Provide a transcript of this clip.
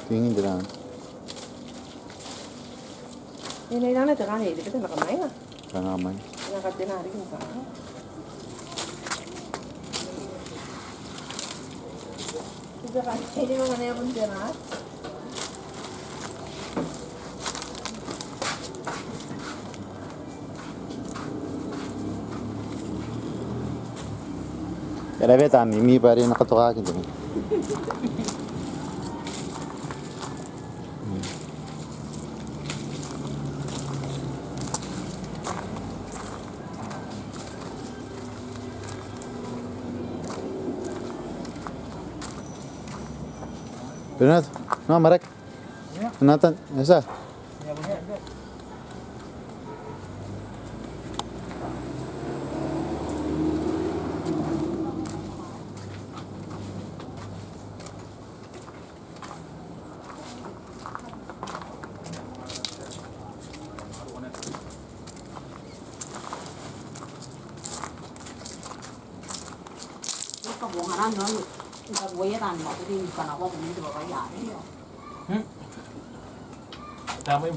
tingin din lang. Ini lang na tanga ni, di ba nakamay na? Kanamay. Nakatinari yung ka. Ito ka, hindi mo na yung tira. Kaya beta, mimi pa rin nakatukakin din. Bernat, no, Marek. Nathan, esa. Kabuhangan nun, nagwayaran mo, kasi hindi ka na ako, hindi ba kaya? Tama yung